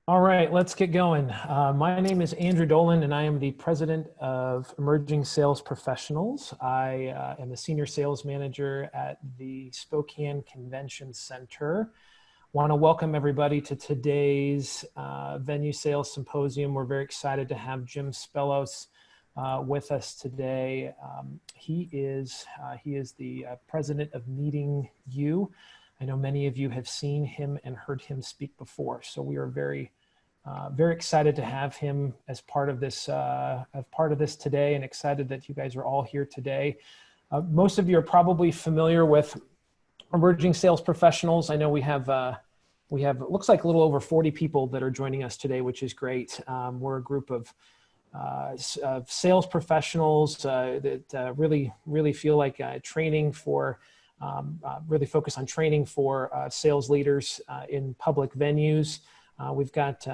All right, let's get going. My name is Andrew Dolan, and I am the president of Emerging Sales Professionals. I am the senior sales manager at the Spokane Convention Center. Want to welcome everybody to today's Venue Sales Symposium. We're very excited to have Jim Spellos with us today. He is the president of Meeting You. I know many of you have seen him and heard him speak before, so we are very excited to have him as part of this today, and excited that you guys are all here today. Most of you are probably familiar with Emerging Sales Professionals. I know we have it looks like a little over 40 people that are joining us today, which is great. We're a group of sales professionals that really feel like training for really focus on training for sales leaders in public venues. We've got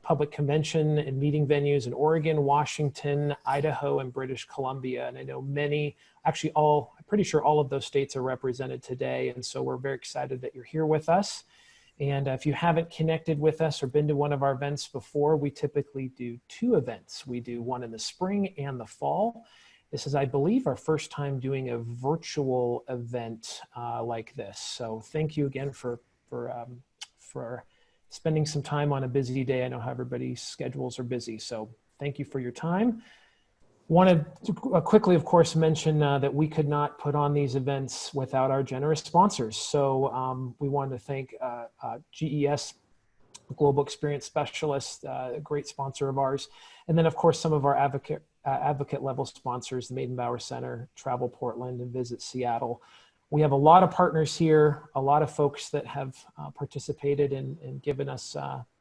public convention and meeting venues in Oregon, Washington, Idaho, and British Columbia. And I know I'm pretty sure all of those states are represented today. And so we're very excited that you're here with us. And if you haven't connected with us or been to one of our events before, we typically do two events. We do one in the spring and the fall. This is, I believe, our first time doing a virtual event like this. So thank you again for spending some time on a busy day. I know how everybody's schedules are busy, so thank you for your time. Wanted to quickly, of course, mention that we could not put on these events without our generous sponsors. So we wanted to thank GES, Global Experience Specialist, a great sponsor of ours. And then, of course, some of our advocate level sponsors, the Maidenbauer Center, Travel Portland, and Visit Seattle. We have a lot of partners here, a lot of folks that have participated and given us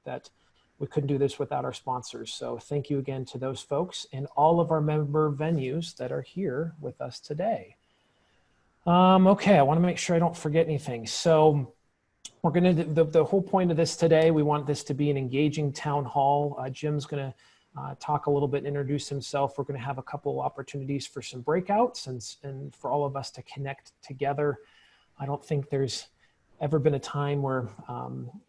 that we couldn't do this without our sponsors. So thank you again to those folks and all of our member venues that are here with us today. Okay, I want to make sure I don't forget anything. So we're going to, the whole point of this today, we want this to be an engaging town hall. Jim's going to talk a little bit, introduce himself. We're going to have a couple opportunities for some breakouts and for all of us to connect together. I don't think there's ever been a time where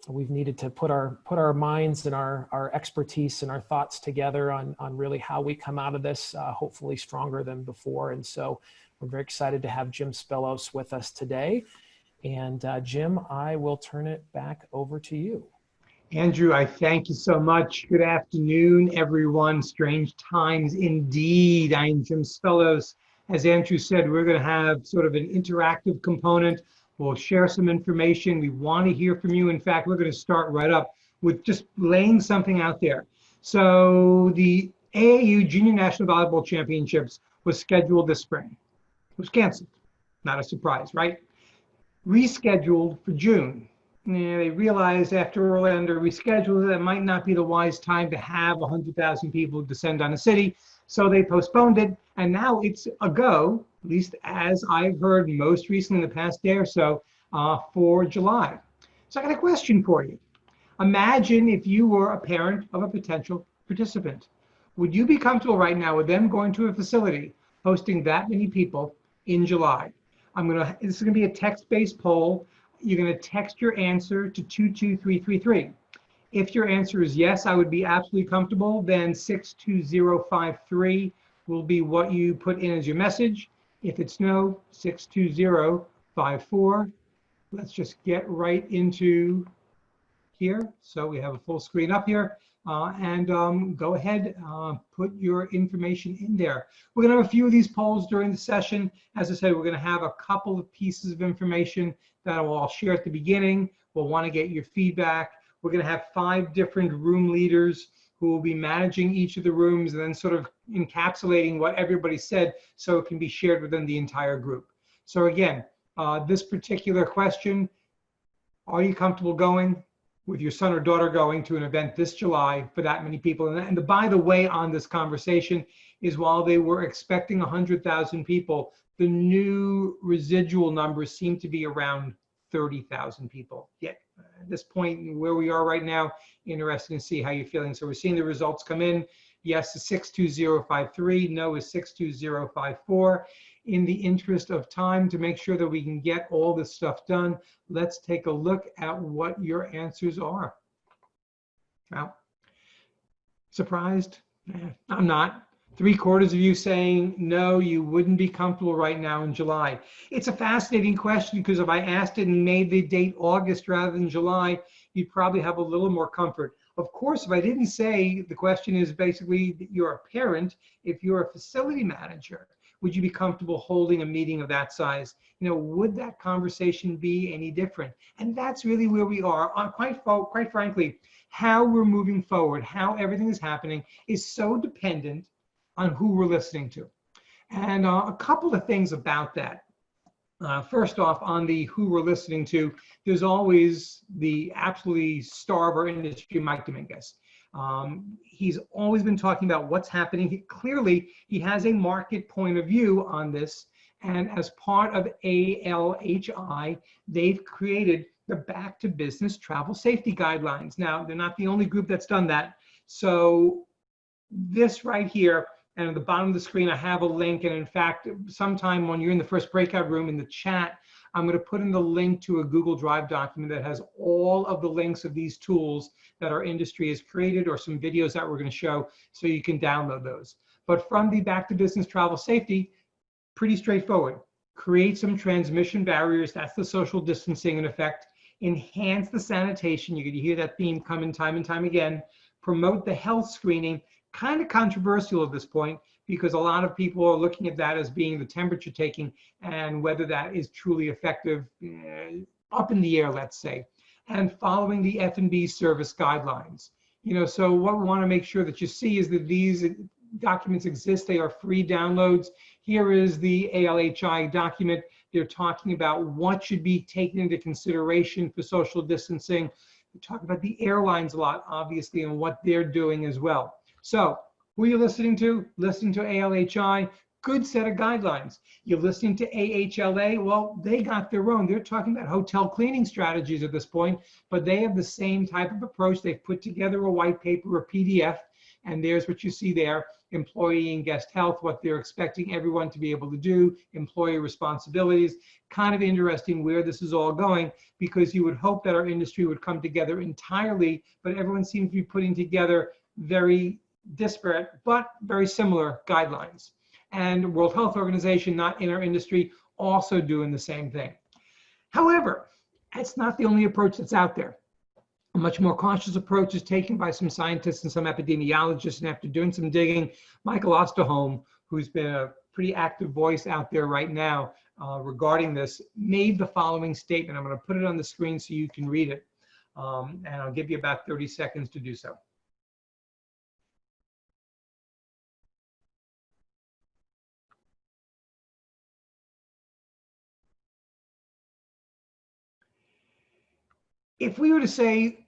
we've needed to put our minds and our expertise and our thoughts together on really how we come out of this, hopefully stronger than before. And so we're very excited to have Jim Spellos with us today. And Jim, I will turn it back over to you. Andrew, I thank you so much. Good afternoon, everyone. Strange times indeed. I am Jim Spellos. As Andrew said, we're going to have sort of an interactive component. We'll share some information. We want to hear from you. In fact, we're going to start right up with just laying something out there. So the AAU Junior National Volleyball Championships was scheduled this spring. It was canceled. Not a surprise, right? Rescheduled for June. They realized after Orlando rescheduled that it might not be the wise time to have 100,000 people descend on the city. So they postponed it, and now it's a go, at least as I've heard most recently in the past day or so, for July. So I got a question for you. Imagine if you were a parent of a potential participant. Would you be comfortable right now with them going to a facility hosting that many people in July? This is gonna be a text-based poll. You're gonna text your answer to 22333. If your answer is yes, I would be absolutely comfortable, then 62053 will be what you put in as your message. If it's no, 62054. Let's just get right into here. So we have a full screen up here and go ahead, put your information in there. We're gonna have a few of these polls during the session. As I said, we're gonna have a couple of pieces of information that I'll share at the beginning. We'll wanna get your feedback. We're going to have 5 different room leaders who will be managing each of the rooms and then sort of encapsulating what everybody said so it can be shared within the entire group. So again, this particular question, are you comfortable going with your son or daughter going to an event this July for that many people? And by the way, on this conversation is while they were expecting 100,000 people, the new residual numbers seem to be around 30,000 people. Yet at this point where we are right now, interesting to see how you're feeling. So we're seeing the results come in. Yes is 62053, no is 62054. In the interest of time, to make sure that we can get all this stuff done, let's take a look at what your answers are. Well, surprised? I'm not. 3/4 of you saying no, you wouldn't be comfortable right now in July. It's a fascinating question because if I asked it and made the date August rather than July, you'd probably have a little more comfort. Of course, if I didn't say, the question is basically that you're a parent, if you're a facility manager, would you be comfortable holding a meeting of that size? Would that conversation be any different? And that's really where we are. Quite frankly, how we're moving forward, how everything is happening is so dependent on who we're listening to. And a couple of things about that. First off, on the who we're listening to, there's always the absolutely star of our industry, Mike Dominguez. He's always been talking about what's happening. Clearly, he has a market point of view on this. And as part of ALHI, they've created the Back to Business Travel Safety Guidelines. Now, they're not the only group that's done that. So this right here, and at the bottom of the screen, I have a link. And in fact, sometime when you're in the first breakout room in the chat, I'm going to put in the link to a Google Drive document that has all of the links of these tools that our industry has created, or some videos that we're going to show, so you can download those. But from the Back to Business Travel Safety, pretty straightforward. Create some transmission barriers. That's the social distancing in effect. Enhance the sanitation. You're going to hear that theme coming time and time again. Promote the health screening. Kind of controversial at this point, because a lot of people are looking at that as being the temperature taking, and whether that is truly effective, up in the air, let's say. And following the F&B service guidelines. So what we want to make sure that you see is that these documents exist. They are free downloads. Here is the ALHI document. They're talking about what should be taken into consideration for social distancing. We talk about the airlines a lot, obviously, and what they're doing as well. So who are you listening to? Listening to ALHI, good set of guidelines. You're listening to AHLA, well, they got their own. They're talking about hotel cleaning strategies at this point, but they have the same type of approach. They've put together a white paper, a PDF, and there's what you see there, employee and guest health, what they're expecting everyone to be able to do, employee responsibilities. Kind of interesting where this is all going, because you would hope that our industry would come together entirely, but everyone seems to be putting together very disparate but very similar guidelines. And World Health Organization, not in our industry, also doing the same thing. However, that's not the only approach that's out there. A much more cautious approach is taken by some scientists and some epidemiologists. And after doing some digging, Michael Osterholm, who's been a pretty active voice out there right now regarding this, made the following statement. I'm going to put it on the screen so you can read it. And I'll give you about 30 seconds to do so. If we were to say,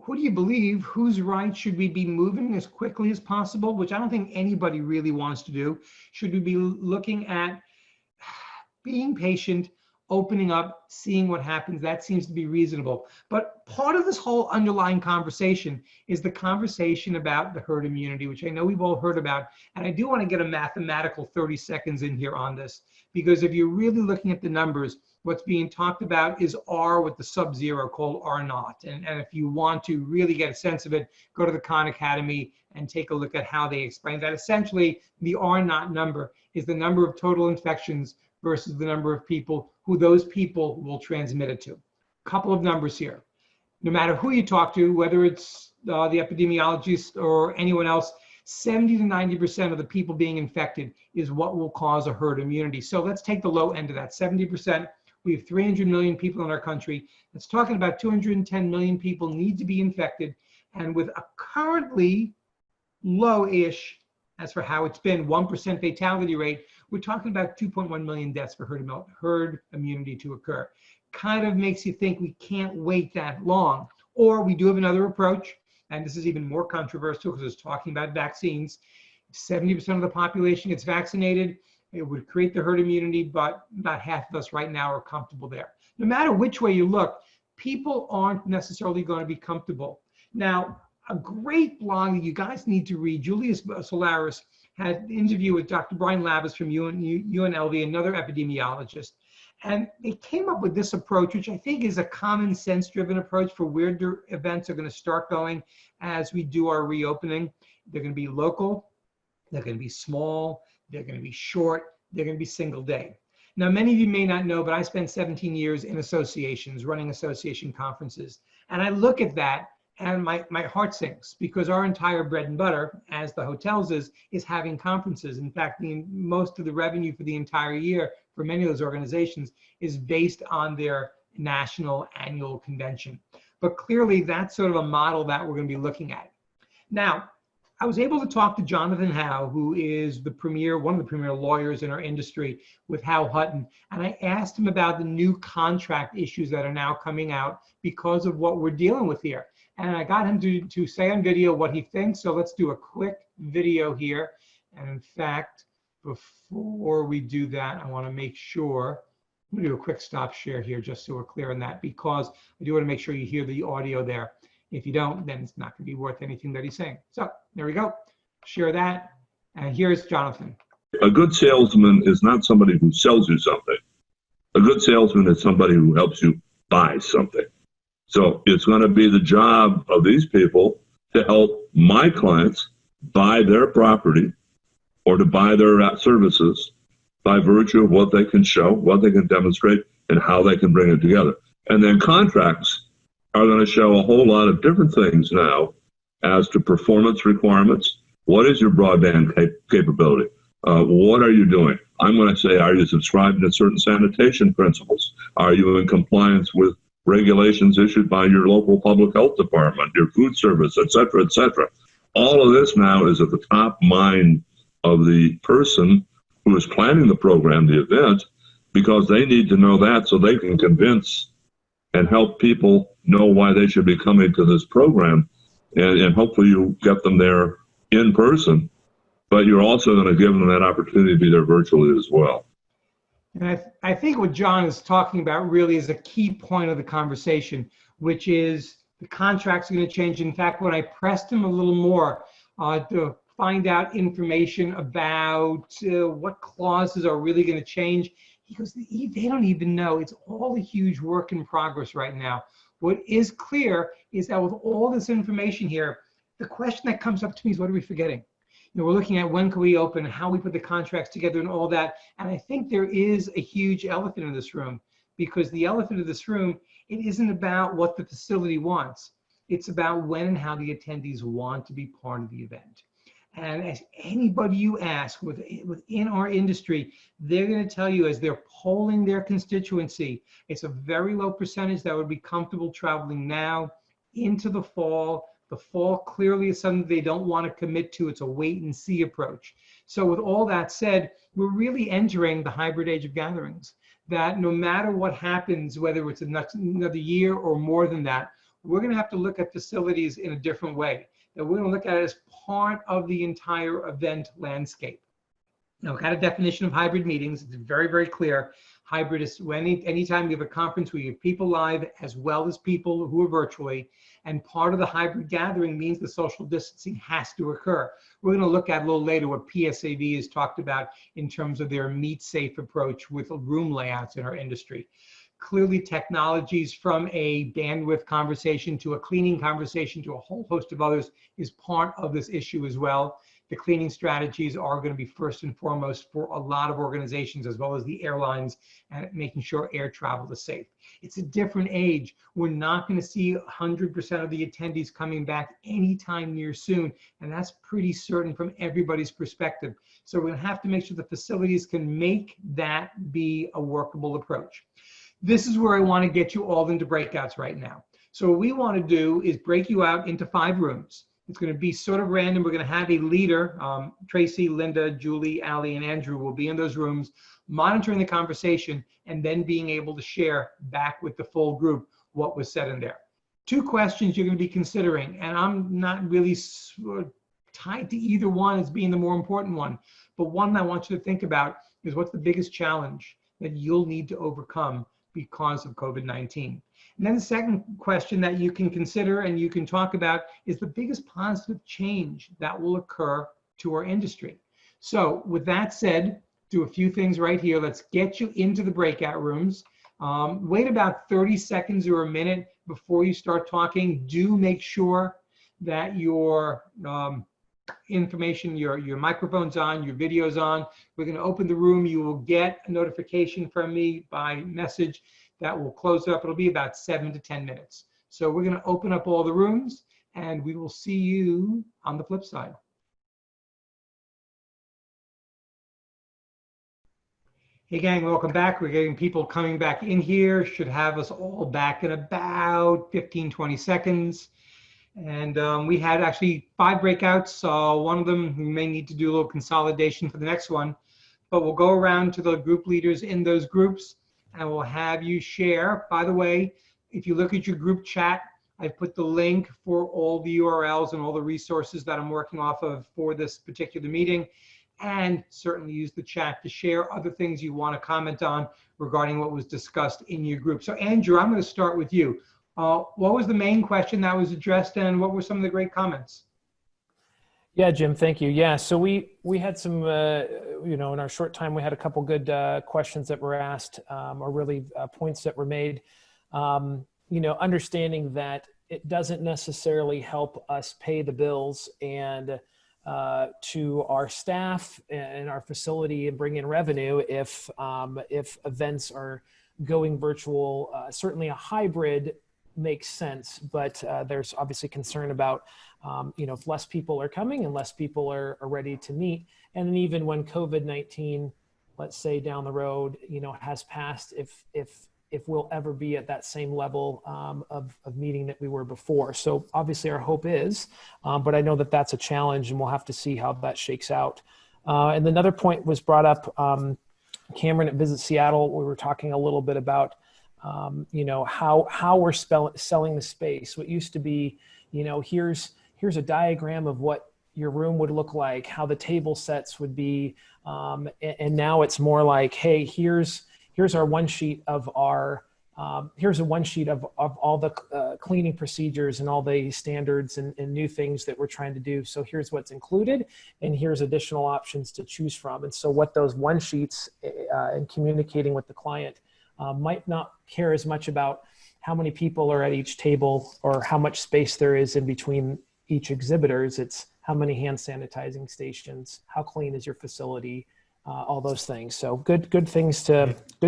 who do you believe, whose right should we be moving as quickly as possible, which I don't think anybody really wants to do, should we be looking at being patient, opening up, seeing what happens? That seems to be reasonable. But part of this whole underlying conversation is the conversation about the herd immunity, which I know we've all heard about. And I do want to get a mathematical 30 seconds in here on this, because if you're really looking at the numbers, what's being talked about is R with the sub-zero, called R naught. And if you want to really get a sense of it, go to the Khan Academy and take a look at how they explain that. Essentially, the R naught number is the number of total infections versus the number of people who those people will transmit it to. Couple of numbers here. No matter who you talk to, whether it's the epidemiologist or anyone else, 70 to 90% of the people being infected is what will cause a herd immunity. So let's take the low end of that, 70%. We have 300 million people in our country. It's talking about 210 million people need to be infected. And with a currently low-ish, as for how it's been, 1% fatality rate, we're talking about 2.1 million deaths for herd immunity to occur. Kind of makes you think we can't wait that long. Or we do have another approach, and this is even more controversial because it's talking about vaccines. 70% of the population gets vaccinated. It would create the herd immunity, but about half of us right now are comfortable there. No matter which way you look, people aren't necessarily going to be comfortable. Now, a great blog that you guys need to read, Julius Solaris had an interview with Dr. Brian Labus from UNLV, another epidemiologist. And they came up with this approach, which I think is a common sense driven approach for where events are going to start going as we do our reopening. They're going to be local, they're going to be small, they're going to be short, they're going to be single day. Now, many of you may not know, but I spent 17 years in associations, running association conferences. And I look at that and my heart sinks, because our entire bread and butter, as the hotels is having conferences. In fact, most of the revenue for the entire year for many of those organizations is based on their national annual convention. But clearly that's sort of a model that we're going to be looking at. Now, I was able to talk to Jonathan Howe, who is one of the premier lawyers in our industry with Howe Hutton, and I asked him about the new contract issues that are now coming out because of what we're dealing with here. And I got him to say on video what he thinks, so let's do a quick video here. And in fact, before we do that, I want to make sure, I'm going to do a quick stop share here just so we're clear on that, because I do want to make sure you hear the audio there. If you don't, then it's not going to be worth anything that he's saying. So there we go. Share that. And here's Jonathan. A good salesman is not somebody who sells you something. A good salesman is somebody who helps you buy something. So it's going to be the job of these people to help my clients buy their property or to buy their services by virtue of what they can show, what they can demonstrate, and how they can bring it together. And then contracts are going to show a whole lot of different things now as to performance requirements. What is your broadband capability? What are you doing? I'm going to say, are you subscribing to certain sanitation principles? Are you in compliance with regulations issued by your local public health department, your food service, et cetera, et cetera? All of this now is at the top mind of the person who is planning the program, the event, because they need to know that so they can convince and help people know why they should be coming to this program. And hopefully you get them there in person, but you're also going to give them that opportunity to be there virtually as well. And I think what John is talking about really is a key point of the conversation, which is the contracts are going to change. In fact, when I pressed him a little more to find out information about what clauses are really going to change, he goes, they don't even know. It's all a huge work in progress right now. What is clear is that with all this information here, the question that comes up to me is, what are we forgetting? You know, we're looking at when can we open, how we put the contracts together and all that. And I think there is a huge elephant in this room, because the elephant in this room, it isn't about what the facility wants. It's about when and how the attendees want to be part of the event. And as anybody you ask within our industry, they're going to tell you, as they're polling their constituency, it's a very low percentage that would be comfortable traveling now into the fall. The fall clearly is something they don't want to commit to. It's a wait and see approach. So with all that said, we're really entering the hybrid age of gatherings, that no matter what happens, whether it's another year or more than that, we're going to have to look at facilities in a different way. That we're going to look at it as part of the entire event landscape. Now, we've got a definition of hybrid meetings. It's very, very clear. Hybrid is anytime you have a conference where you have people live as well as people who are virtually, and part of the hybrid gathering means the social distancing has to occur. We're going to look at a little later what PSAV has talked about in terms of their meet safe approach with room layouts in our industry. Clearly, technologies from a bandwidth conversation to a cleaning conversation to a whole host of others is part of this issue as well. The cleaning strategies are going to be first and foremost for a lot of organizations, as well as the airlines, and making sure air travel is safe. It's a different age. We're not going to see 100% of the attendees coming back anytime near soon, and that's pretty certain from everybody's perspective. So we're going to have to make sure the facilities can make that be a workable approach. This is where I want to get you all into breakouts right now. So what we want to do is break you out into 5 rooms. It's going to be sort of random. We're going to have a leader, Tracy, Linda, Julie, Allie, and Andrew will be in those rooms, monitoring the conversation, and then being able to share back with the full group what was said in there. 2 questions you're going to be considering, and I'm not really tied to either one as being the more important one, but one I want you to think about is, what's the biggest challenge that you'll need to overcome because of COVID-19? And then the second question that you can consider and you can talk about is the biggest positive change that will occur to our industry. So with that said, do a few things right here. Let's get you into the breakout rooms. Wait about 30 seconds or a minute before you start talking. Do make sure that your information, your microphone's on, your video's on. We're going to open the room. You will get a notification from me by message that will close up. It'll be about 7 to 10 minutes. So we're going to open up all the rooms, and we will see you on the flip side. Hey gang, welcome back. We're getting people coming back in here. Should have us all back in about 15, 20 seconds. And we had actually 5 breakouts. So one of them, we may need to do a little consolidation for the next one, but we'll go around to the group leaders in those groups and we'll have you share. By the way, if you look at your group chat, I've put the link for all the URLs and all the resources that I'm working off of for this particular meeting. And certainly use the chat to share other things you want to comment on regarding what was discussed in your group. So Andrew, I'm going to start with you. What was the main question that was addressed and what were some of the great comments? Yeah, Jim, thank you. Yeah, so we had some, in our short time, we had a couple good questions that were asked, or really points that were made. Understanding that it doesn't necessarily help us pay the bills and to our staff and our facility and bring in revenue if events are going virtual. Certainly a hybrid makes sense, but there's obviously concern about if less people are coming and less people are ready to meet. And then even when COVID-19, let's say down the road, has passed, if we'll ever be at that same level of meeting that we were before. So obviously our hope is, but I know that that's a challenge and we'll have to see how that shakes out. And another point was brought up, Cameron at Visit Seattle, we were talking a little bit about, how we're selling the space. What used to be, here's a diagram of what your room would look like, how the table sets would be. And now it's more like, hey, here's our one sheet of here's a one sheet of all the cleaning procedures and all the standards and new things that we're trying to do. So here's what's included and here's additional options to choose from. And so what those one sheets and communicating with the client might not care as much about how many people are at each table or how much space there is in between each exhibitors. It's how many hand sanitizing stations, how clean is your facility, all those things. So good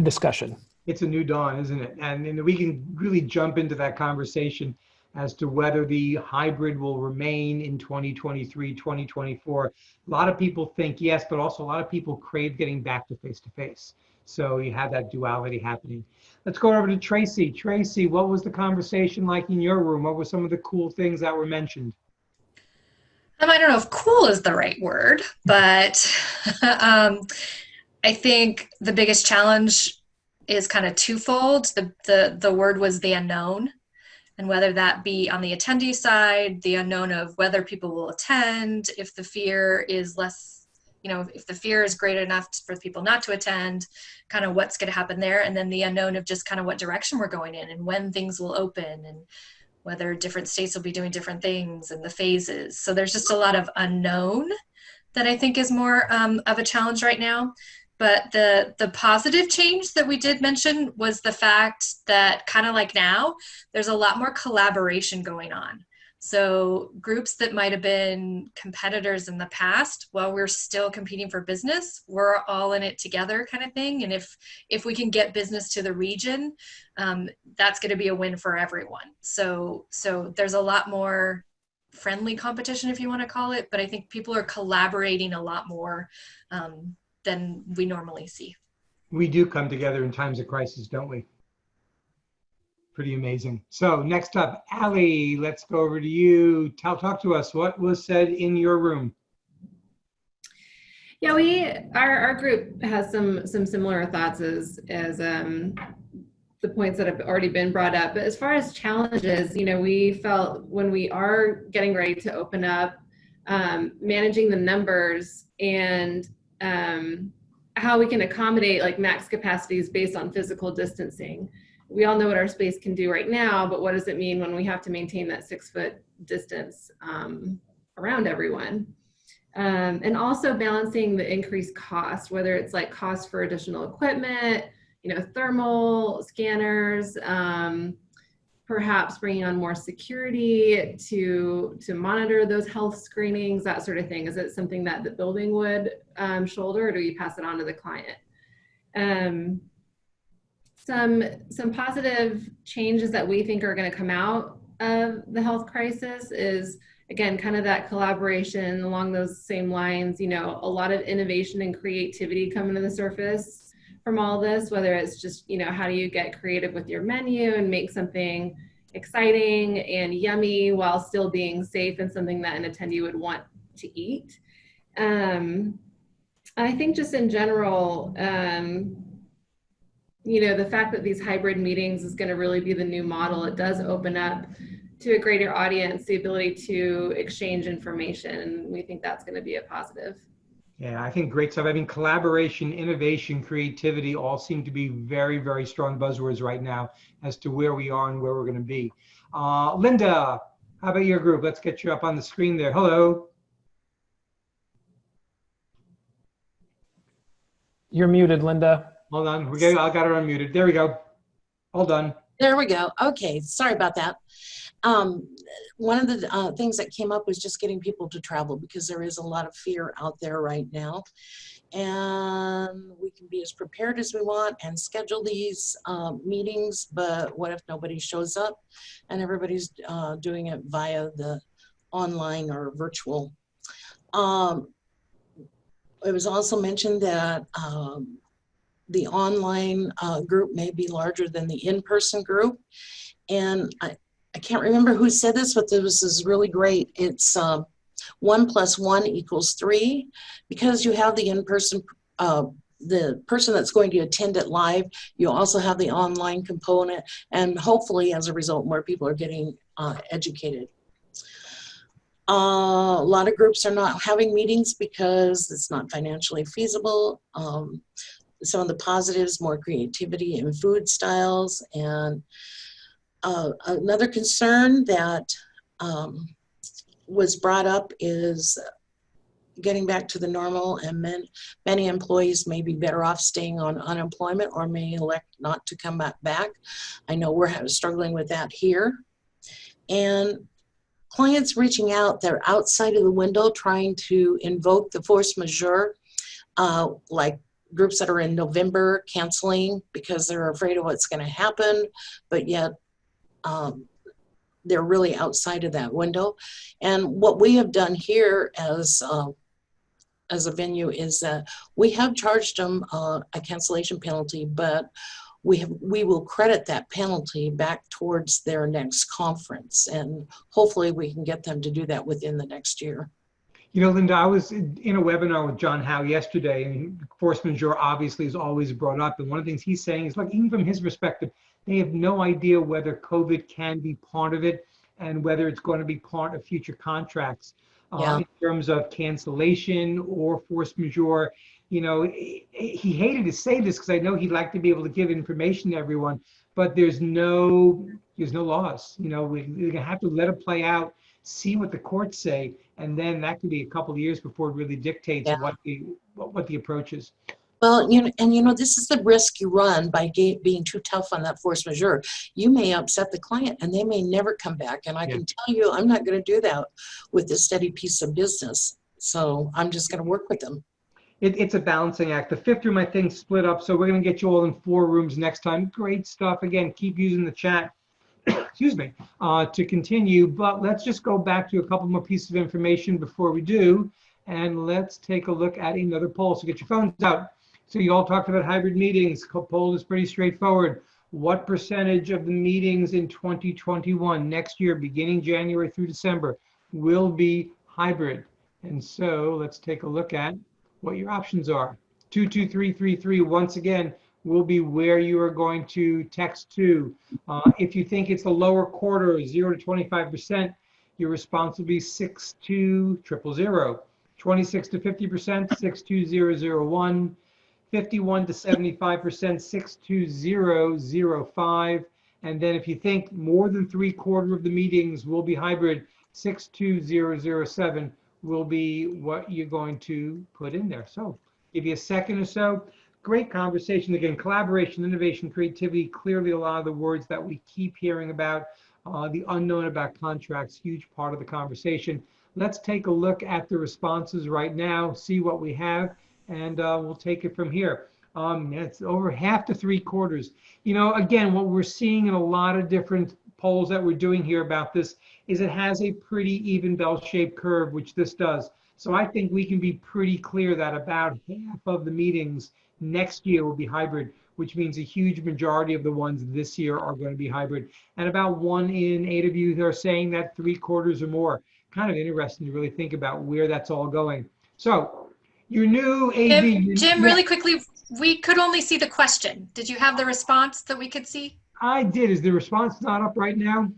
discussion. It's a new dawn, isn't it? And we can really jump into that conversation as to whether the hybrid will remain in 2023, 2024. A lot of people think yes, but also a lot of people crave getting back to face-to-face. So you have that duality happening. Let's go over to Tracy. Tracy, what was the conversation like in your room? What were some of the cool things that were mentioned? I don't know if cool is the right word, but I think the biggest challenge is kind of twofold. The word was the unknown, and whether that be on the attendee side, the unknown of whether people will attend, if the fear is less, if the fear is great enough for people not to attend, kind of what's going to happen there, and then the unknown of just kind of what direction we're going in and when things will open and whether different states will be doing different things and the phases. So there's just a lot of unknown that I think is more of a challenge right now. But the positive change that we did mention was the fact that kind of like now, there's a lot more collaboration going on. So groups that might have been competitors in the past, while we're still competing for business, we're all in it together kind of thing. And if we can get business to the region, that's going to be a win for everyone. So there's a lot more friendly competition, if you want to call it, but I think people are collaborating a lot more than we normally see. We do come together in times of crisis, don't we? Pretty amazing. So next up, Allie, let's go over to you. Talk to us. What was said in your room? Yeah, our group has some similar thoughts as the points that have already been brought up. But as far as challenges, we felt when we are getting ready to open up, managing the numbers and how we can accommodate like max capacities based on physical distancing. We all know what our space can do right now, but what does it mean when we have to maintain that 6-foot distance around everyone? And also balancing the increased cost, whether it's like cost for additional equipment, thermal scanners, perhaps bringing on more security to monitor those health screenings, that sort of thing. Is it something that the building would shoulder, or do you pass it on to the client? Some positive changes that we think are going to come out of the health crisis is, again, kind of that collaboration along those same lines. A lot of innovation and creativity coming to the surface from all this, whether it's just, how do you get creative with your menu and make something exciting and yummy while still being safe and something that an attendee would want to eat. I think just in general, the fact that these hybrid meetings is going to really be the new model, it does open up to a greater audience the ability to exchange information. And we think that's going to be a positive. Yeah, I think great stuff. I mean, collaboration, innovation, creativity all seem to be very, very strong buzzwords right now as to where we are and where we're going to be. Linda, how about your group? Let's get you up on the screen there. Hello. You're muted, Linda. Hold on. I got her unmuted. There we go. All done. There we go. Okay, sorry about that. One of the things that came up was just getting people to travel, because there is a lot of fear out there right now. And we can be as prepared as we want and schedule these meetings, but what if nobody shows up and everybody's doing it via the online or virtual? It was also mentioned that the online group may be larger than the in-person group. And I can't remember who said this, but this is really great. It's 1 + 1 = 3, because you have the in-person, the person that's going to attend it live, you also have the online component, and hopefully as a result, more people are getting educated. A lot of groups are not having meetings because it's not financially feasible. Some of the positives, more creativity in food styles. And another concern that was brought up is getting back to the normal, and many employees may be better off staying on unemployment or may elect not to come back. I know we're struggling with that here. And clients reaching out, they're outside of the window trying to invoke the force majeure, like groups that are in November canceling because they're afraid of what's going to happen, but yet they're really outside of that window. And what we have done here as a venue is that we have charged them a cancellation penalty, but we will credit that penalty back towards their next conference, and hopefully we can get them to do that within the next year. Linda, I was in a webinar with John Howe yesterday, and force majeure obviously is always brought up. And one of the things he's saying is, like, even from his perspective, they have no idea whether COVID can be part of it and whether it's going to be part of future contracts in terms of cancellation or force majeure. He hated to say this because I know he'd like to be able to give information to everyone, but there's no laws. We're going to have to let it play out, see what the courts say, and then that could be a couple of years before it really dictates what the approach is. Well, this is the risk you run by being too tough on that force majeure. You may upset the client and they may never come back. And I can tell you, I'm not going to do that with this steady piece of business. So I'm just going to work with them. It's a balancing act. The fifth room, I think, split up. So we're going to get you all in 4 rooms next time. Great stuff. Again, keep using the chat. Excuse me, to continue, but let's just go back to a couple more pieces of information before we do, and let's take a look at another poll. So get your phones out. So you all talked about hybrid meetings. Poll is pretty straightforward. What percentage of the meetings in 2021, next year, beginning January through December, will be hybrid? And so let's take a look at what your options are. 22333, once again, will be where you are going to text to. If you think it's the lower quarter, 0 to 25%, your response will be 62000. 26 to 50%, 62001. 51 to 75%, 62005. And then if you think more than 3/4 of the meetings will be hybrid, 62007. will be what you're going to put in there. So give you a second or so. Great conversation. Again, collaboration, innovation, creativity, clearly a lot of the words that we keep hearing about, the unknown about contracts, huge part of the conversation. Let's take a look at the responses right now, see what we have, and we'll take it from here. It's over half to 3/4. You know, again, what we're seeing in a lot of different polls that we're doing here about this is it has a pretty even bell-shaped curve, which this does. So I think we can be pretty clear that about half of the meetings next year will be hybrid, which means a huge majority of the ones this year are going to be hybrid. And about 1 in 8 of you are saying that 3/4 or more. Kind of interesting to really think about where that's all going. So your new AV. Jim, really quickly, we could only see the question. Did you have the response that we could see? I did. Is the response not up right now?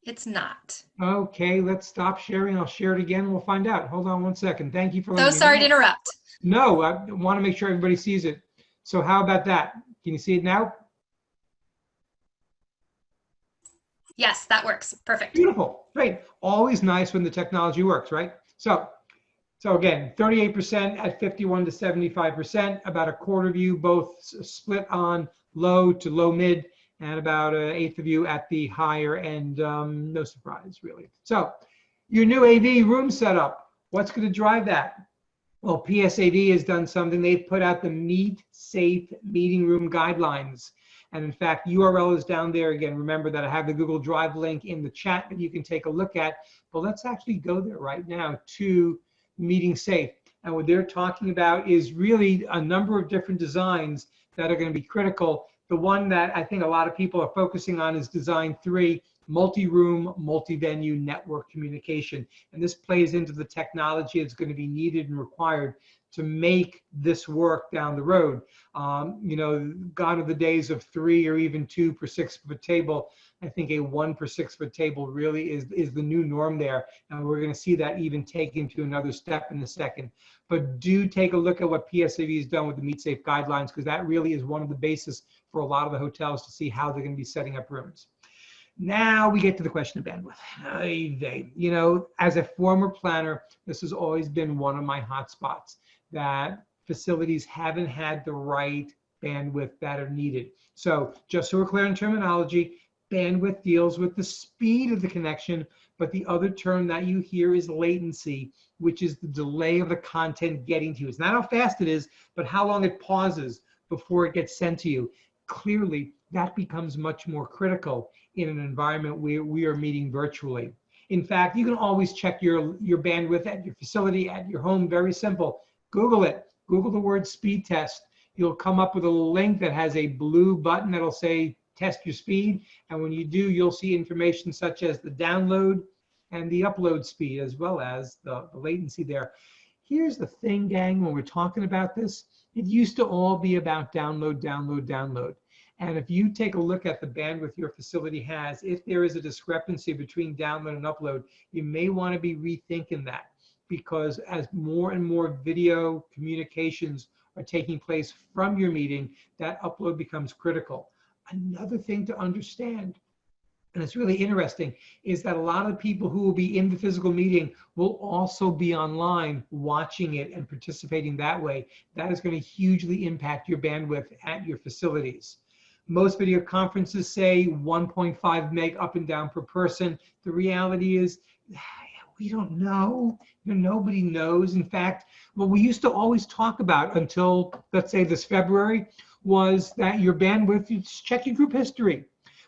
It's not. Okay, let's stop sharing. I'll share it again. We'll find out. Hold on one second. Thank you for So letting me sorry know. to interrupt. No, I want to make sure everybody sees it. So how about that? Can you see it now? Yes, that works. Perfect. Beautiful. Great. Always nice when the technology works, right? So again, 38% at 51 to 75%, about a quarter of you both split on low to low mid, and about an eighth of you at the higher end. No surprise, really. So your new AV room setup, what's going to drive that? Well, PSAV has done something. They've put out the Meet Safe Meeting Room Guidelines. And in fact, URL is down there. Again, remember that I have the Google Drive link in the chat that you can take a look at. But let's actually go there right now to Meeting Safe. And what they're talking about is really a number of different designs that are going to be critical. The one that I think a lot of people are focusing on is design 3, multi-room, multi-venue network communication. And this plays into the technology that's going to be needed and required to make this work down the road. You know, gone are the days of 3 or even 2 per 6-foot table. I think a 1 per 6-foot table really is the new norm there. And we're going to see that even taken to another step in a second. But do take a look at what PSAV has done with the Meet Safe guidelines, because that really is one of the basis for a lot of the hotels to see how they're going to be setting up rooms. Now we get to the question of bandwidth. You know, as a former planner, this has always been one of my hot spots, that facilities haven't had the right bandwidth that are needed. So just so we're clear in terminology, bandwidth deals with the speed of the connection, but the other term that you hear is latency, which is the delay of the content getting to you. It's not how fast it is, but how long it pauses before it gets sent to you. Clearly, that becomes much more critical in an environment where we are meeting virtually. In fact, you can always check your bandwidth at your facility, at your home. Very simple. Google it. Google the word speed test. You'll come up with a link that has a blue button that'll say test your speed. And when you do, you'll see information such as the download and the upload speed, as well as the latency there. Here's the thing, gang, when we're talking about this, it used to all be about download, download, download. And if you take a look at the bandwidth your facility has, if there is a discrepancy between download and upload, you may want to be rethinking that, because as more and more video communications are taking place from your meeting, that upload becomes critical. Another thing to understand, and it's really interesting, is that a lot of the people who will be in the physical meeting will also be online watching it and participating that way. That is going to hugely impact your bandwidth at your facilities. Most video conferences say 1.5 meg up and down per person. The reality is, we don't know. Nobody knows. In fact, what we used to always talk about until, let's say, this February, was that your bandwidth, you just check your group history.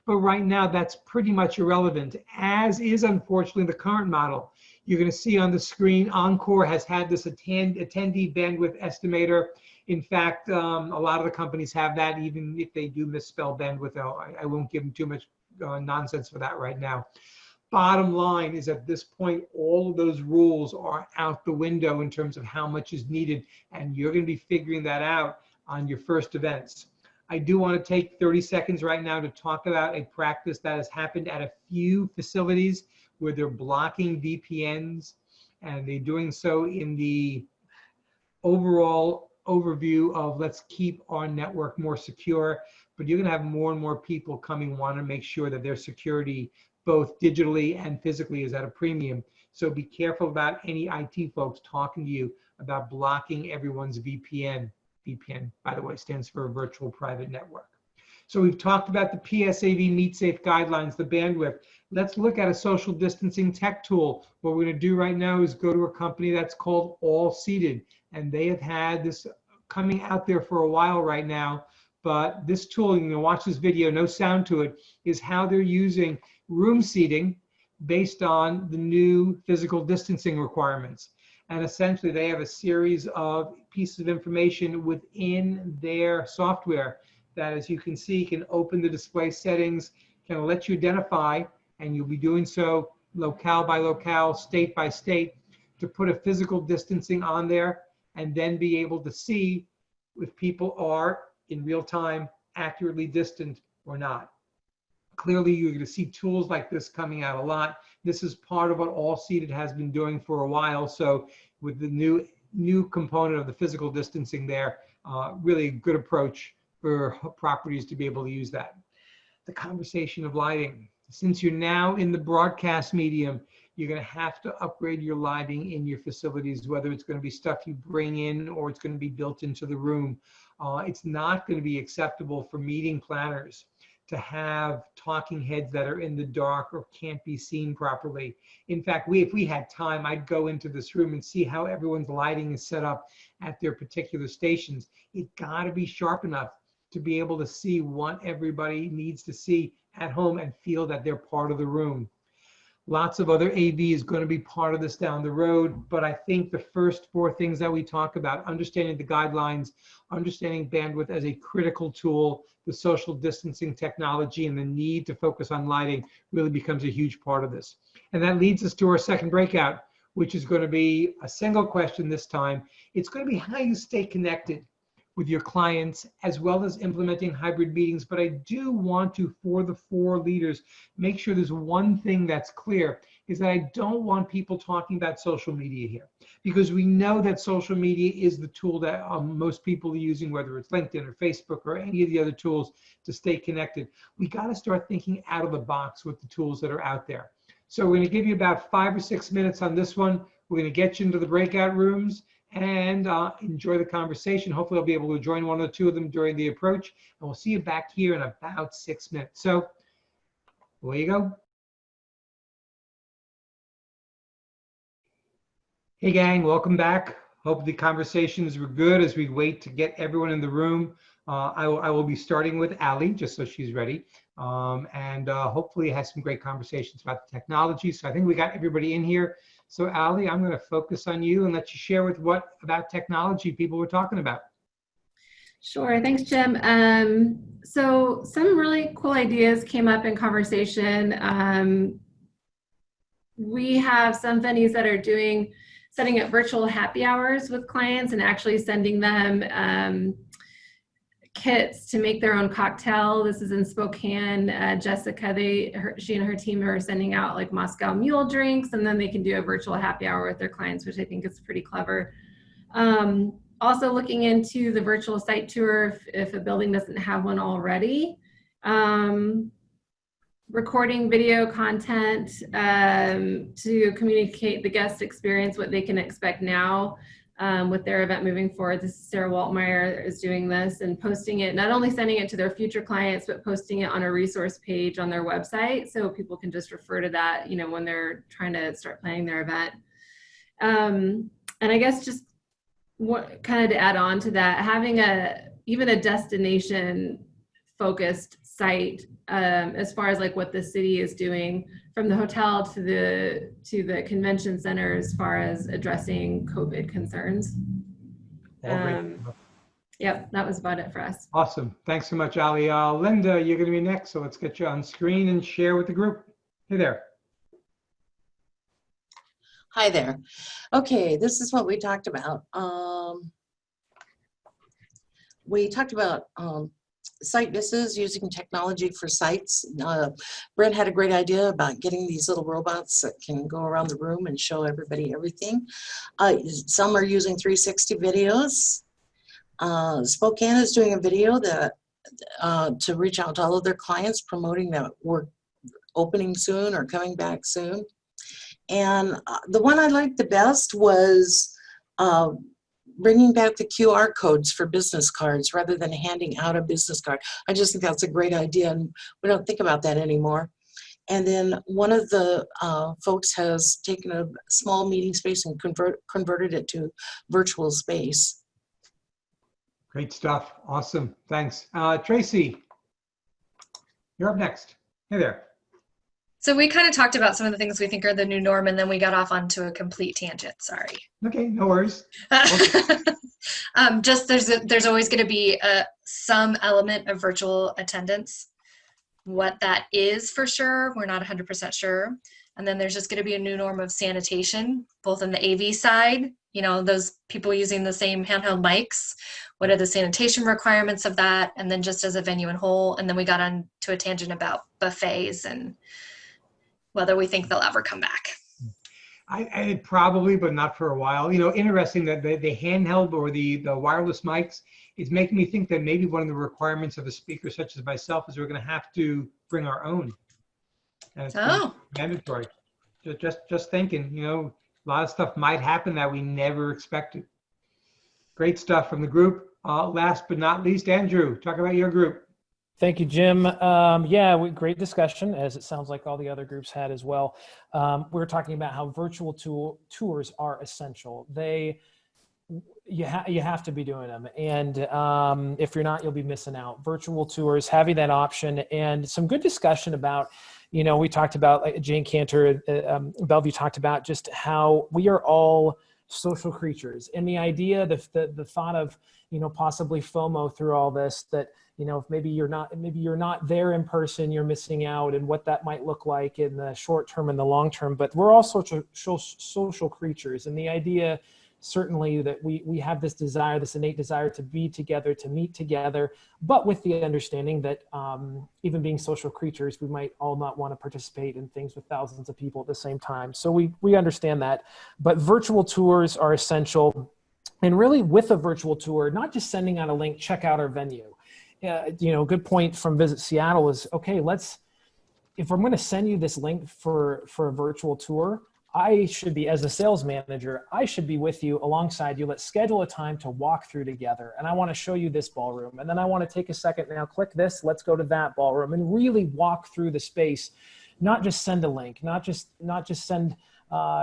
But right now, that's pretty much irrelevant, as is unfortunately the current model. You're going to see on the screen, Encore has had this attendee bandwidth estimator. In fact, a lot of the companies have that, even if they do misspell bandwidth. I won't give them too much nonsense for that right now. Bottom line is, at this point, all of those rules are out the window in terms of how much is needed, and you're going to be figuring that out on your first events. I do want to take 30 seconds right now to talk about a practice that has happened at a few facilities where they're blocking VPNs, and they're doing so in the overall overview of let's keep our network more secure. But you're going to have more and more people coming want to make sure that their security, both digitally and physically, is at a premium. So be careful about any IT folks talking to you about blocking everyone's VPN. VPN, by the way, stands for Virtual Private Network. So we've talked about the PSAV Meet Safe guidelines, the bandwidth. Let's look at a social distancing tech tool. What we're going to do right now is go to a company that's called All Seated, and they have had this coming out there for a while right now. But this tool, you can watch this video, no sound to it, is how they're using room seating based on the new physical distancing requirements. And essentially, they have a series of pieces of information within their software that, as you can see, can open the display settings, can let you identify, and you'll be doing so locale by locale, state by state, to put a physical distancing on there, and then be able to see if people are in real time accurately distant or not. Clearly, you're going to see tools like this coming out a lot. This is part of what All Seated has been doing for a while. So with the new component of the physical distancing there, really a good approach for properties to be able to use that. The conversation of lighting. Since you're now in the broadcast medium, you're going to have to upgrade your lighting in your facilities, whether it's going to be stuff you bring in or it's going to be built into the room. It's not going to be acceptable for meeting planners to have talking heads that are in the dark or can't be seen properly. In fact, if we had time, I'd go into this room and see how everyone's lighting is set up at their particular stations. It got to be sharp enough to be able to see what everybody needs to see at home and feel that they're part of the room. Lots of other AV is going to be part of this down the road, but I think the first four things that we talk about, understanding the guidelines, understanding bandwidth as a critical tool, the social distancing technology, and the need to focus on lighting really becomes a huge part of this. And that leads us to our second breakout, which is going to be a single question this time. It's going to be how you stay connected with your clients, as well as implementing hybrid meetings. But I do want to, for the four leaders, make sure there's one thing that's clear, is that I don't want people talking about social media here, because we know that social media is the tool that most people are using, whether it's LinkedIn or Facebook or any of the other tools to stay connected. We got to start thinking out of the box with the tools that are out there. So we're going to give you about 5 or 6 minutes on this one. We're going to get you into the breakout rooms and enjoy the conversation. Hopefully I'll be able to join one or two of them during the approach, and we'll see you back here in about 6 minutes. So away you go. Hey gang, welcome back. Hope the conversations were good as we wait to get everyone in the room. I will be starting with Ali, just so she's ready. And hopefully have some great conversations about the technology. So I think we got everybody in here. So Ali, I'm going to focus on you and let you share with what about technology people were talking about. Sure, thanks, Jim. So some really cool ideas came up in conversation. We have some venues that are setting up virtual happy hours with clients and actually sending them kits to make their own cocktail. This is in Spokane. Jessica, she and her team are sending out like Moscow Mule drinks, and then they can do a virtual happy hour with their clients, which I think is pretty clever. Also looking into the virtual site tour if a building doesn't have one already. Recording video content to communicate the guest experience, what they can expect now with their event moving forward. This is Sarah Waltmeyer is doing this and posting it, not only sending it to their future clients, but posting it on a resource page on their website so people can just refer to that, you know, when they're trying to start planning their event. And I guess just what kind of to add on to that, having even a destination focused site as far as like what the city is doing from the hotel to the convention center as far as addressing COVID concerns. Yep, that was about it for us. Awesome. Thanks so much, Ali. Linda, you're going to be next, so let's get you on screen and share with the group. Hey there. Hi there. Okay, this is what we talked about. We talked about site visits, using technology for sites. Brent had a great idea about getting these little robots that can go around the room and show everybody everything. Some are using 360 videos. Spokane is doing a video that to reach out to all of their clients, promoting that we're opening soon or coming back soon. And the one I liked the best was bringing back the QR codes for business cards rather than handing out a business card. I just think that's a great idea, and we don't think about that anymore. And then one of the folks has taken a small meeting space and converted it to virtual space. Great stuff. Awesome. Thanks. Tracy, you're up next. Hey there. So we kind of talked about some of the things we think are the new norm, and then we got off onto a complete tangent. Sorry. Okay, no worries. Just there's always going to be some element of virtual attendance. What that is for sure, we're not 100% sure. And then there's just going to be a new norm of sanitation, both on the AV side, you know, those people using the same handheld mics. What are the sanitation requirements of that? And then just as a venue in whole. And then we got on to a tangent about buffets and whether we think they'll ever come back. I probably, but not for a while. You know, interesting that the handheld or the wireless mics is making me think that maybe one of the requirements of a speaker such as myself is we're going to have to bring our own. And it's mandatory. Just thinking, you know, a lot of stuff might happen that we never expected. Great stuff from the group. Last but not least, Andrew, talk about your group. Thank you, Jim. Yeah, great discussion, as it sounds like all the other groups had as well. We were talking about how virtual tours are essential. You have to be doing them. And if you're not, you'll be missing out. Virtual tours, having that option, and some good discussion about, you know, we talked about, like Jane Cantor, Bellevue talked about just how we are all social creatures. And the idea, the thought of, you know, possibly FOMO through all this, that, you know, if maybe you're not there in person, you're missing out, and what that might look like in the short term and the long term. But we're all social creatures. And the idea, certainly, that we have this desire, this innate desire to be together, to meet together, but with the understanding that even being social creatures, we might all not want to participate in things with thousands of people at the same time. So we understand that. But virtual tours are essential. And really, with a virtual tour, not just sending out a link, check out our venue. You know, good point from Visit Seattle is, okay, if I'm going to send you this link for a virtual tour, I should be, as a sales manager, I should be with you alongside you. Let's schedule a time to walk through together. And I want to show you this ballroom. And then I want to take a second now, click this, let's go to that ballroom, and really walk through the space, not just send a link, not just send,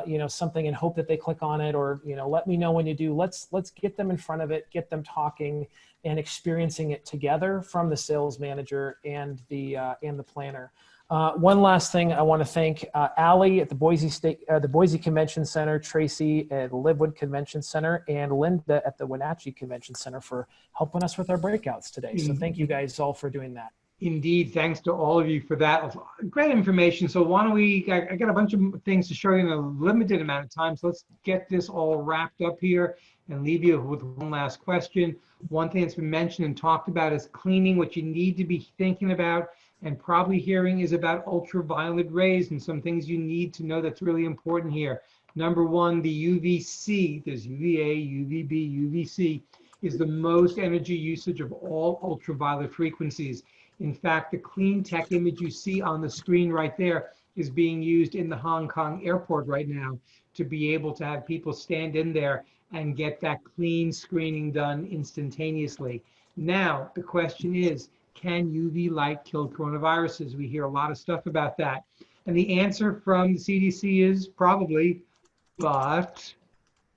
you know, something and hope that they click on it, or, you know, let me know when you do. Let's get them in front of it, get them talking and experiencing it together from the sales manager and the planner. One last thing, I want to thank Allie at the Boise Convention Center, Tracy at Livewood Convention Center, and Linda at the Wenatchee Convention Center for helping us with our breakouts today. So thank you guys all for doing that. Indeed, thanks to all of you for that. Great information. So why don't I got a bunch of things to show you in a limited amount of time. So let's get this all wrapped up here and leave you with one last question. One thing that's been mentioned and talked about is cleaning. What you need to be thinking about and probably hearing is about ultraviolet rays and some things you need to know that's really important here. Number one, the UVC, there's UVA, UVB, UVC, is the most energy usage of all ultraviolet frequencies. In fact, the clean tech image you see on the screen right there is being used in the Hong Kong airport right now to be able to have people stand in there and get that clean screening done instantaneously. Now, the question is, can UV light kill coronaviruses? We hear a lot of stuff about that. And the answer from the CDC is probably, but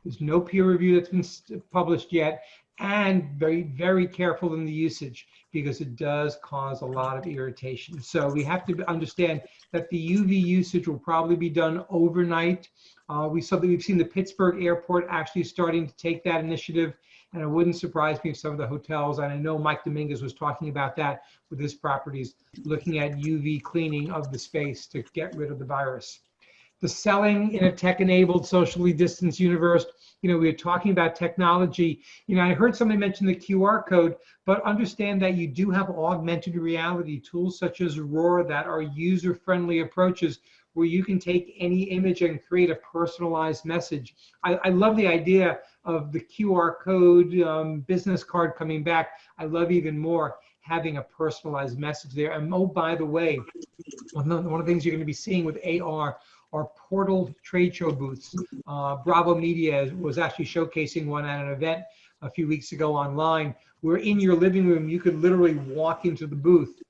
there's no peer review that's been published yet, and very, very careful in the usage because it does cause a lot of irritation. So we have to understand that the UV usage will probably be done overnight. We've seen the Pittsburgh airport actually starting to take that initiative, and it wouldn't surprise me if some of the hotels, and I know Mike Dominguez was talking about that with his properties, looking at UV cleaning of the space to get rid of the virus. The selling in a tech-enabled, socially distanced universe, you know, we were talking about technology. You know, I heard somebody mention the QR code, but understand that you do have augmented reality tools such as Aurora that are user-friendly approaches where you can take any image and create a personalized message. I love the idea of the QR code business card coming back. I love even more having a personalized message there. And oh, by the way, one of the things you're going to be seeing with AR are portal trade show booths. Bravo Media was actually showcasing one at an event a few weeks ago online, where in your living room, you could literally walk into the booth,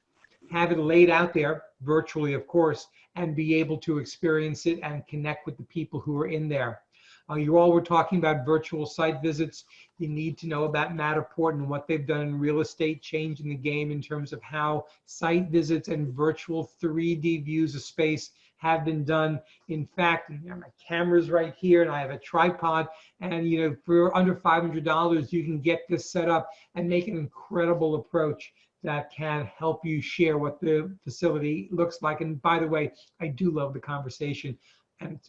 have it laid out there, virtually of course, and be able to experience it and connect with the people who are in there. You all were talking about virtual site visits. You need to know about Matterport and what they've done in real estate, changing the game in terms of how site visits and virtual 3D views of space have been done. In fact, my camera's right here and I have a tripod, and for under $500, you can get this set up and make an incredible approach that can help you share what the facility looks like. And by the way, I do love the conversation, and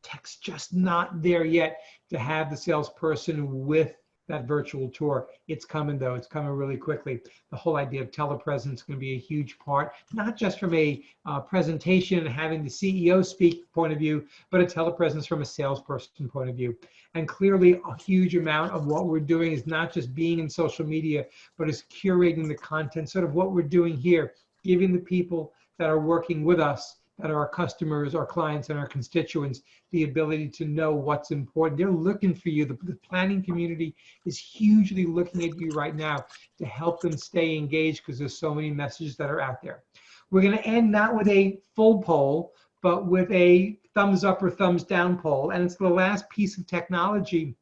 tech's just not there yet to have the salesperson with that virtual tour. It's coming though, it's coming really quickly. The whole idea of telepresence is going to be a huge part, not just from a presentation and having the CEO speak point of view, but a telepresence from a salesperson point of view. And clearly a huge amount of what we're doing is not just being in social media, but is curating the content, sort of what we're doing here, giving the people that are working with us, that are our customers, our clients, and our constituents, the ability to know what's important. They're looking for you. The planning community is hugely looking at you right now to help them stay engaged, because there's so many messages that are out there. We're going to end not with a full poll, but with a thumbs up or thumbs down poll. And it's the last piece of technology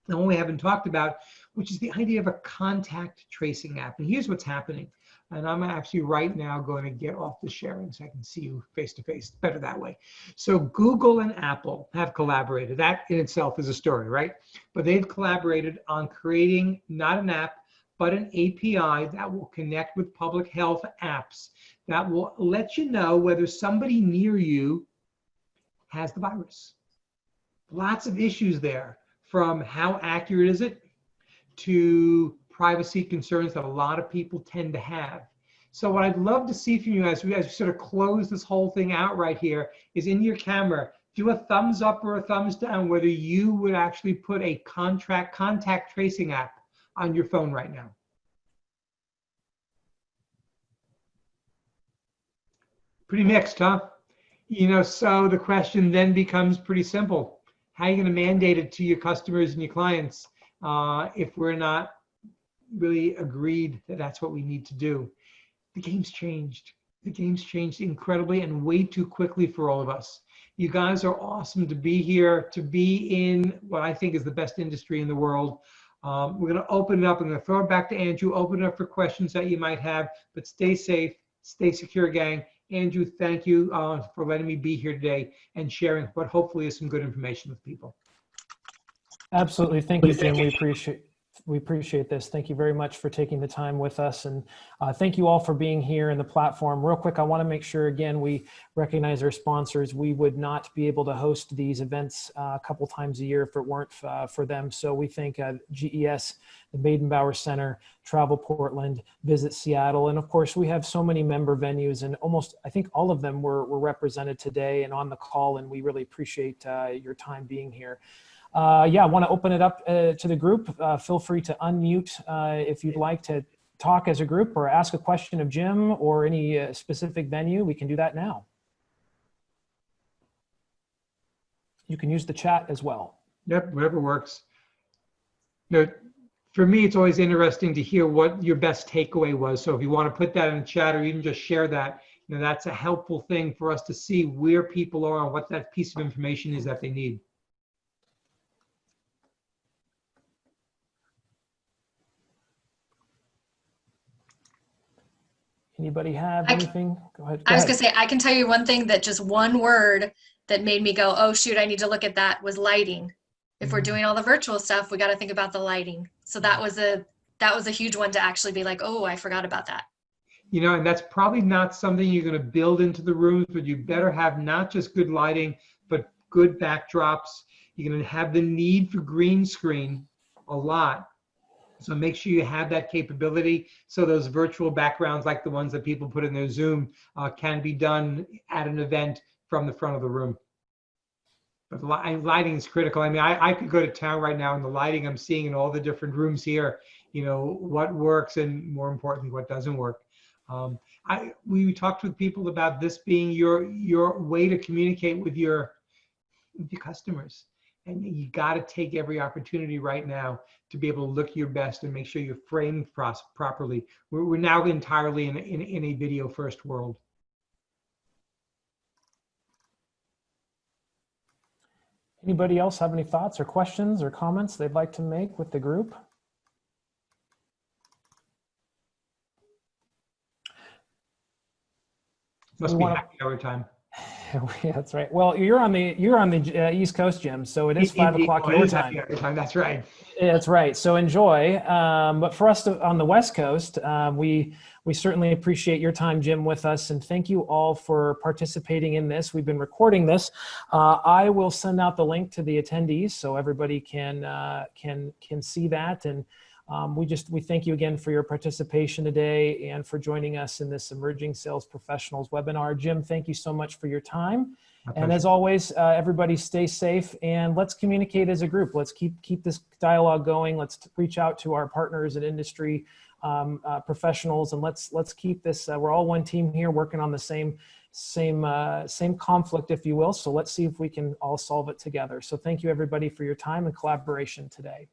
that we haven't talked about, which is the idea of a contact tracing app. And here's what's happening. And I'm actually right now going to get off the sharing so I can see you face to face. Better that way. So Google and Apple have collaborated. That in itself is a story, right? But they've collaborated on creating not an app, but an API that will connect with public health apps that will let you know whether somebody near you has the virus. Lots of issues there, from how accurate is it to privacy concerns that a lot of people tend to have. So what I'd love to see from you as we sort of close this whole thing out right here is, in your camera, do a thumbs up or a thumbs down whether you would actually put a contact tracing app on your phone right now. Pretty mixed, huh? So the question then becomes pretty simple. How are you going to mandate it to your customers and your clients if we're not really agreed that that's what we need to do? The game's changed. The game's changed incredibly and way too quickly for all of us. You guys are awesome to be here, to be in what I think is the best industry in the world. We're going to open it up. I'm going to throw it back to Andrew, open it up for questions that you might have, but stay safe, stay secure, gang. Andrew, thank you for letting me be here today and sharing what hopefully is some good information with people. Absolutely. Thank you, Jim. We appreciate this. Thank you very much for taking the time with us. And thank you all for being here in the platform. Real quick, I want to make sure, again, we recognize our sponsors. We would not be able to host these events a couple times a year if it weren't for them. So we thank GES, the Baden-Bauer Center, Travel Portland, Visit Seattle. And of course, we have so many member venues, and almost, I think all of them were represented today and on the call. And we really appreciate your time being here. Yeah, I want to open it up to the group. Feel free to unmute if you'd like to talk as a group or ask a question of Jim or any specific venue. We can do that now. You can use the chat as well. Yep, whatever works. For me, it's always interesting to hear what your best takeaway was. So if you want to put that in the chat or even just share that, that's a helpful thing for us to see where people are and what that piece of information is that they need. Anybody have anything? Go ahead. I was going to say, I can tell you one thing, that just one word that made me go, oh, shoot, I need to look at that, was lighting. If we're doing all the virtual stuff, we got to think about the lighting. So that was a huge one to actually be like, oh, I forgot about that. And that's probably not something you're going to build into the rooms, but you better have not just good lighting, but good backdrops. You're going to have the need for green screen a lot. So make sure you have that capability, so those virtual backgrounds like the ones that people put in their Zoom can be done at an event from the front of the room. But lighting is critical. I mean, I could go to town right now, and the lighting I'm seeing in all the different rooms here, what works and, more importantly, what doesn't work. We talked with people about this being your way to communicate with your with your customers. And you got to take every opportunity right now to be able to look your best and make sure you're framed properly. We're now entirely in a video first world. Anybody else have any thoughts or questions or comments they'd like to make with the group? Must be happy hour time. Yeah, that's right. Well, you're on the East Coast, Jim, so it is 5 o'clock your time. That's right. That's right. So enjoy. But for us on the West Coast, we certainly appreciate your time, Jim, with us, and thank you all for participating in this. We've been recording this. I will send out the link to the attendees so everybody can see that. And we thank you again for your participation today and for joining us in this Emerging Sales Professionals webinar. Jim, thank you so much for your time. And as always, everybody stay safe and let's communicate as a group. Let's keep this dialogue going. Let's reach out to our partners and industry professionals, and let's keep this. We're all one team here, working on the same conflict, if you will. So let's see if we can all solve it together. So thank you, everybody, for your time and collaboration today.